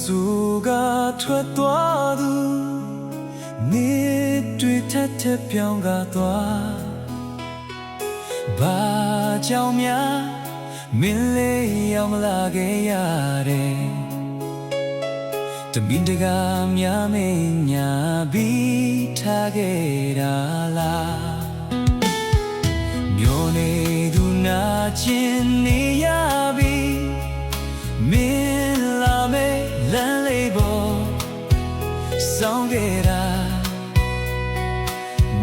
数个ထွက်သွားသူနေ့တွေထက်ထက်ပြောင်းကားသွားဘာကြောင့်များမင်းလေးရောက်မလာခဲ့ရတဲ့တမင်တကာများမင်းညာပြီးထားခဲ့တာလားမျိုးနေသူနာချင်းနေရပြီမင်းလာမေးလမ်းလေးပေါ်ဆောင်ခဲ့တာ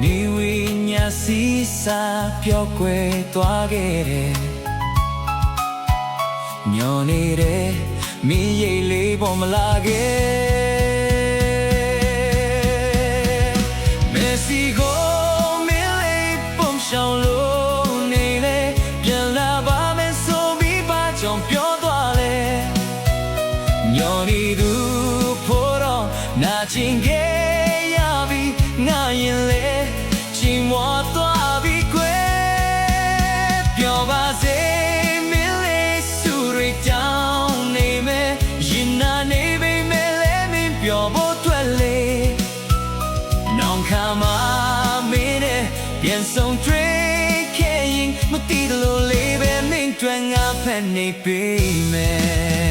နေဝိညာစီစာပြောကွယ်သွားခဲ့တယ်ညော်နေတဲ့မင်းရိပ်လေးပေါ်မလာခဲ့မက်ဆီကိုမင်းလေးပုံရှောင်လို့နေလေပြန်လာပါမယ်ဆိုပြီးပါကြောင့်ပြောသွားလေညော်နေသူဖို့တော့နာကျင်ခဲ့ရပြီငါရင်လေချီးမွမ်းသွားပြီကွယ်ပြောပါစေမင်းလေးစုရိတ်တောင်းနေမယ်ရင်နာနေပေမဲ့လည်းမင်းပြောဖို့တွေ့လေနောင်ခါမှာမင်းနဲ့ပြန်ဆုံးတွေ့ခဲ့ရင်မတည်လို့လေးပဲမင်းတွေ့ငါဖက်နေပေမဲ့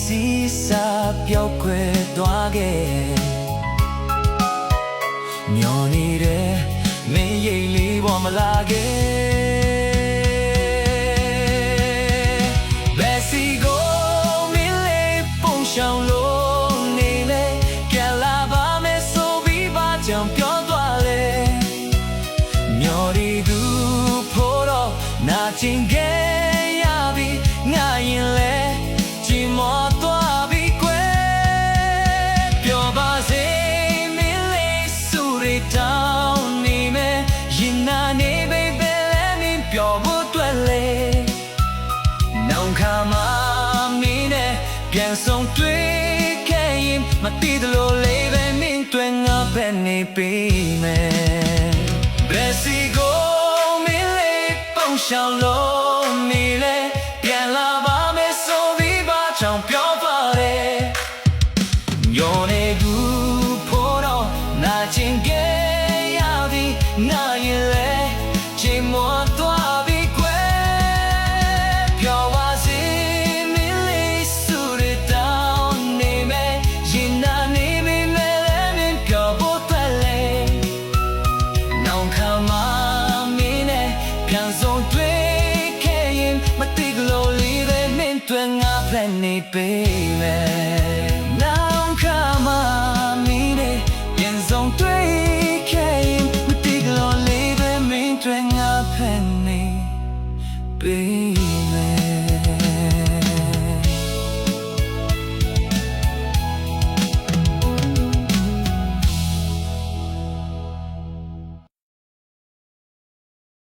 စီစာပြောက်ခွဲသွားခဲ့ညော်နေတဲ့မင်းရိပ်လေးပေါ်မလာခဲ့ဘယ်စီကိုမင်းလေးပုံရှောင်လို့နေလေကြလာပါမယ်ဆိုပြီးပါကြောင့်ပြောသွားလေညော်ရီသူဖို့တော့နာကျင်ခဲ့ရပြီငါရင်လေမောသွားပြီကွယ်ပြောပါစေမင်းလေးစုရိတ်တောင်းနေမယ်ရင်နာနေပေပဲလည်းမင်းပြောဖို့တွေ့လေနောင်ခါမှာမင်းနဲ့ပြန်ဆုံးတွေ့ခဲ့ရင်မတည်လို့လေးပဲမင်းတွေ့ငါပဲနေပေမယ်ဘယ်စီကိုမင်းလေးပုံရှောင်လို့နေလေပြန်လာပါမယ်ဆိုကြောင့်ပြောပါတယ်ညော်နေသူဖို့တော့နာကျင်ခဲ့ရပြီငါရင်လေချီးမွမ်းသွားပြီကွယ်ပြောပါစေမင်းလေးစုရတောင်းနေမယ်ရင်နာနေပြီမဲ့လည်းမင်းပြောဖို့တွေ့လေနောင်ခါမှာမင်းနဲ့ပြန်ဆုံးတွေ့ခဲ့ရင်မတိကလို့လေးပဲမင်းတွေ့ငါနေပေမဲ့နောင်ခါမှာမင်းနဲ့ပြန်ဆုံးတွေ့ခဲ့ရင်မတိကလို့လေးပဲမင်းတွေ့ငါဖက်နေပေ